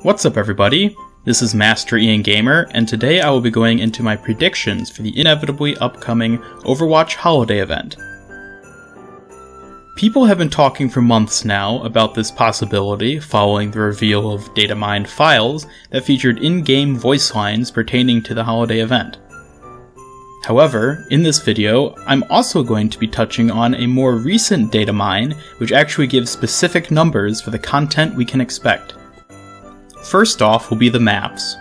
What's up everybody, this is Master Ian Gamer, and today I will be going into my predictions for the inevitably upcoming Overwatch holiday event. People have been talking for months now about this possibility following the reveal of data mined files that featured in-game voice lines pertaining to the holiday event. However, in this video, I'm also going to be touching on a more recent data mine which actually gives specific numbers for the content we can expect. First off will be the maps.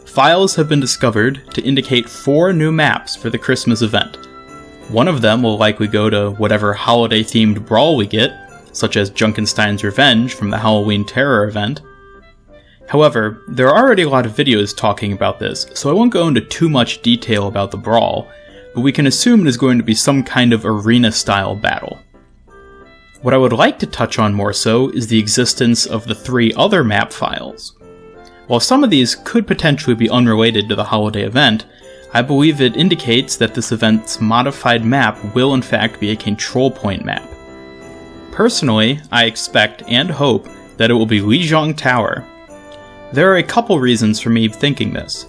Files have been discovered to indicate 4 new maps for the Christmas event. One of them will likely go to whatever holiday-themed brawl we get, such as Junkenstein's Revenge from the Halloween Terror event. However, there are already a lot of videos talking about this, so I won't go into too much detail about the brawl, but we can assume it is going to be some kind of arena-style battle. What I would like to touch on more so is the existence of the 3 other map files. While some of these could potentially be unrelated to the holiday event, I believe it indicates that this event's modified map will in fact be a control point map. Personally, I expect and hope that it will be Lijiang Tower. There are a couple reasons for me thinking this.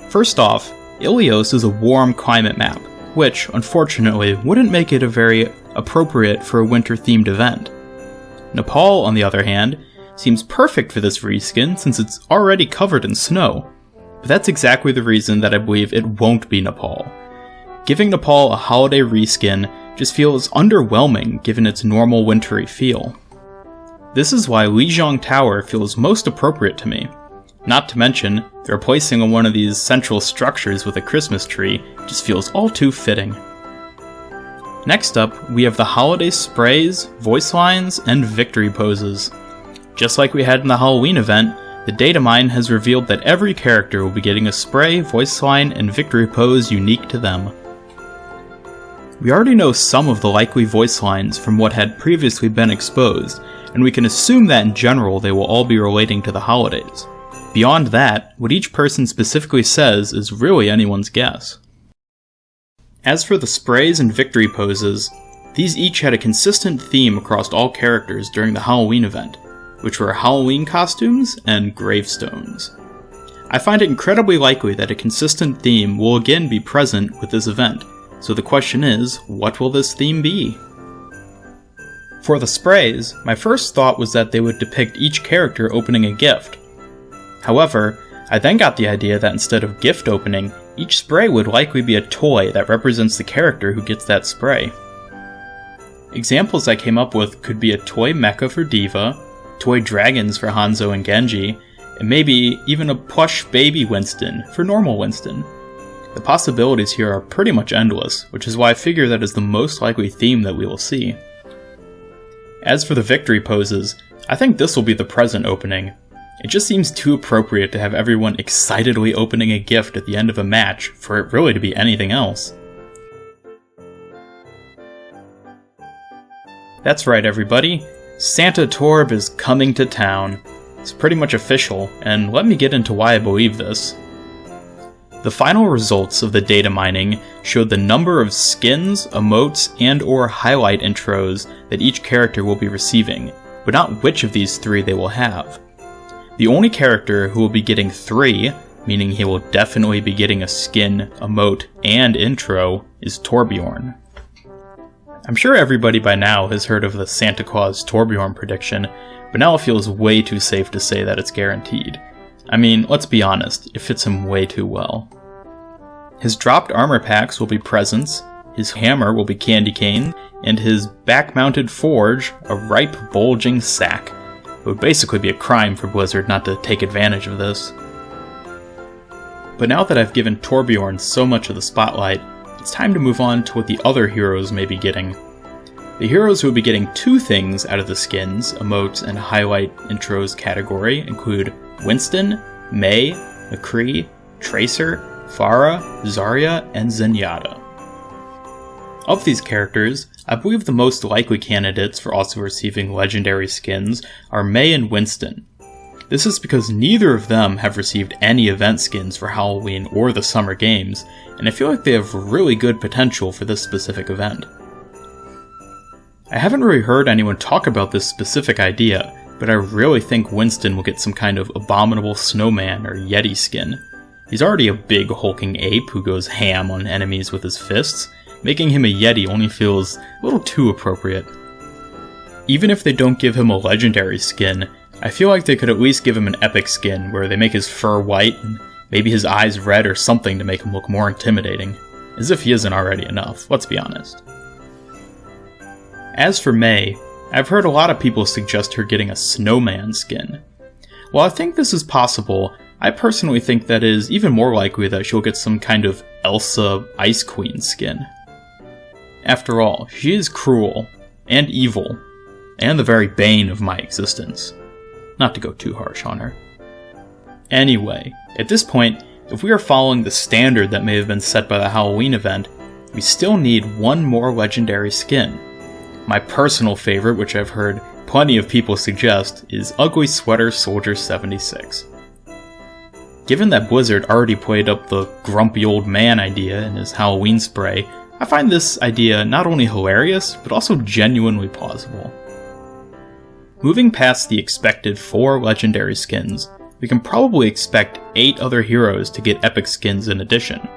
First off, Ilios is a warm climate map, which, unfortunately, wouldn't make it a very appropriate for a winter-themed event. Nepal, on the other hand, seems perfect for this reskin since it's already covered in snow, but that's exactly the reason that I believe it won't be Nepal. Giving Nepal a holiday reskin just feels underwhelming given its normal wintry feel. This is why Lijiang Tower feels most appropriate to me. Not to mention, the replacing of one of these central structures with a Christmas tree just feels all too fitting. Next up, we have the holiday sprays, voice lines, and victory poses. Just like we had in the Halloween event, the data mine has revealed that every character will be getting a spray, voice line, and victory pose unique to them. We already know some of the likely voice lines from what had previously been exposed, and we can assume that in general they will all be relating to the holidays. Beyond that, what each person specifically says is really anyone's guess. As for the sprays and victory poses, these each had a consistent theme across all characters during the Halloween event, which were Halloween costumes and gravestones. I find it incredibly likely that a consistent theme will again be present with this event, so the question is, what will this theme be? For the sprays, my first thought was that they would depict each character opening a gift. However, I then got the idea that instead of gift opening, each spray would likely be a toy that represents the character who gets that spray. Examples I came up with could be a toy mecha for D.Va, toy dragons for Hanzo and Genji, and maybe even a plush baby Winston for normal Winston. The possibilities here are pretty much endless, which is why I figure that is the most likely theme that we will see. As for the victory poses, I think this will be the present opening. It just seems too appropriate to have everyone excitedly opening a gift at the end of a match for it really to be anything else. That's right everybody, Santa Torb is coming to town. It's pretty much official, and let me get into why I believe this. The final results of the data mining showed the number of skins, emotes, and/or highlight intros that each character will be receiving, but not which of these 3 they will have. The only character who will be getting 3, meaning he will definitely be getting a skin, emote, and intro, is Torbjorn. I'm sure everybody by now has heard of the Santa Claus Torbjorn prediction, but now it feels way too safe to say that it's guaranteed. I mean, let's be honest, it fits him way too well. His dropped armor packs will be presents, his hammer will be candy cane, and his back-mounted forge, a ripe, bulging sack. It would basically be a crime for Blizzard not to take advantage of this. But now that I've given Torbjorn so much of the spotlight, it's time to move on to what the other heroes may be getting. The heroes who will be getting 2 things out of the skins, emotes, and highlight intros category include Winston, Mei, McCree, Tracer, Pharah, Zarya, and Zenyatta. Of these characters, I believe the most likely candidates for also receiving legendary skins are Mei and Winston. This is because neither of them have received any event skins for Halloween or the Summer Games, and I feel like they have really good potential for this specific event. I haven't really heard anyone talk about this specific idea, but I really think Winston will get some kind of abominable snowman or yeti skin. He's already a big hulking ape who goes ham on enemies with his fists. Making him a yeti only feels a little too appropriate. Even if they don't give him a legendary skin, I feel like they could at least give him an epic skin where they make his fur white and maybe his eyes red or something to make him look more intimidating. As if he isn't already enough, let's be honest. As for May, I've heard a lot of people suggest her getting a snowman skin. While I think this is possible, I personally think that it is even more likely that she'll get some kind of Elsa Ice Queen skin. After all, she is cruel, and evil, and the very bane of my existence. Not to go too harsh on her. Anyway, at this point, if we are following the standard that may have been set by the Halloween event, we still need one more legendary skin. My personal favorite, which I've heard plenty of people suggest, is Ugly Sweater Soldier 76. Given that Blizzard already played up the grumpy old man idea in his Halloween spray, I find this idea not only hilarious, but also genuinely plausible. Moving past the expected 4 legendary skins, we can probably expect 8 other heroes to get epic skins in addition.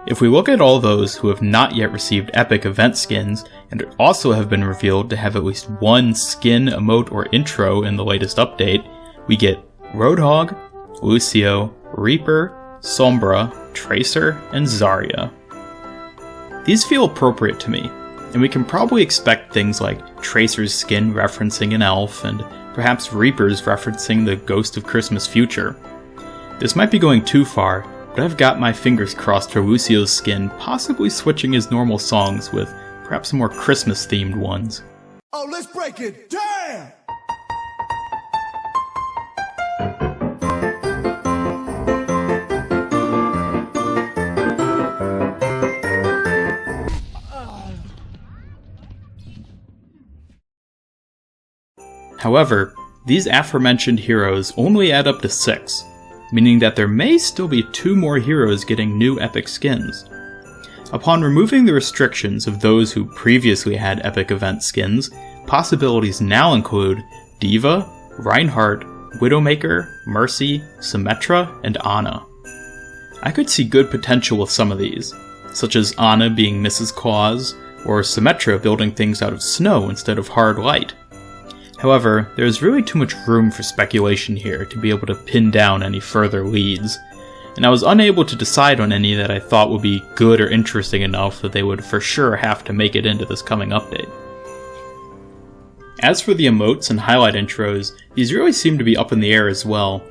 If we look at all those who have not yet received epic event skins, and also have been revealed to have at least one skin, emote, or intro in the latest update, we get Roadhog, Lucio, Reaper, Sombra, Tracer, and Zarya. These feel appropriate to me, and we can probably expect things like Tracer's skin referencing an elf, and perhaps Reaper's referencing the Ghost of Christmas Future. This might be going too far, but I've got my fingers crossed for Lucio's skin possibly switching his normal songs with perhaps some more Christmas-themed ones. Oh, let's break it down! However, these aforementioned heroes only add up to 6, meaning that there may still be 2 more heroes getting new epic skins. Upon removing the restrictions of those who previously had epic event skins, possibilities now include Diva, Reinhardt, Widowmaker, Mercy, Symmetra, and Ana. I could see good potential with some of these, such as Ana being Mrs. Claus, or Symmetra building things out of snow instead of hard light. However, there is really too much room for speculation here to be able to pin down any further leads, and I was unable to decide on any that I thought would be good or interesting enough that they would for sure have to make it into this coming update. As for the emotes and highlight intros, these really seem to be up in the air as well.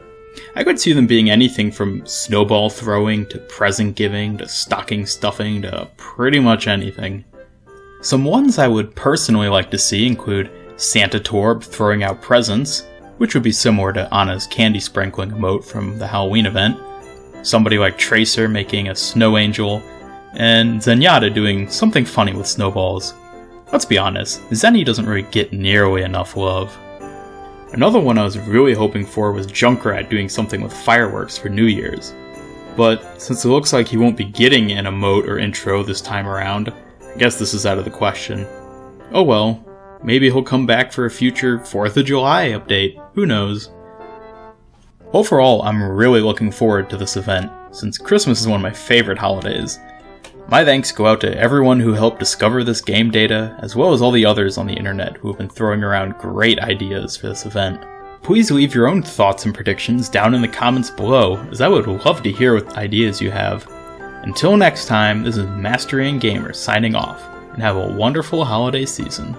I could see them being anything from snowball throwing to present giving to stocking stuffing to pretty much anything. Some ones I would personally like to see include Santa Torb throwing out presents, which would be similar to Ana's candy sprinkling emote from the Halloween event, somebody like Tracer making a snow angel, and Zenyatta doing something funny with snowballs. Let's be honest, Zenny doesn't really get nearly enough love. Another one I was really hoping for was Junkrat doing something with fireworks for New Year's. But since it looks like he won't be getting an emote or intro this time around, I guess this is out of the question. Oh well. Maybe he'll come back for a future 4th of July update, who knows. Overall, I'm really looking forward to this event, since Christmas is one of my favorite holidays. My thanks go out to everyone who helped discover this game data, as well as all the others on the internet who have been throwing around great ideas for this event. Please leave your own thoughts and predictions down in the comments below, as I would love to hear what ideas you have. Until next time, this is Mastering Gamer signing off, and have a wonderful holiday season.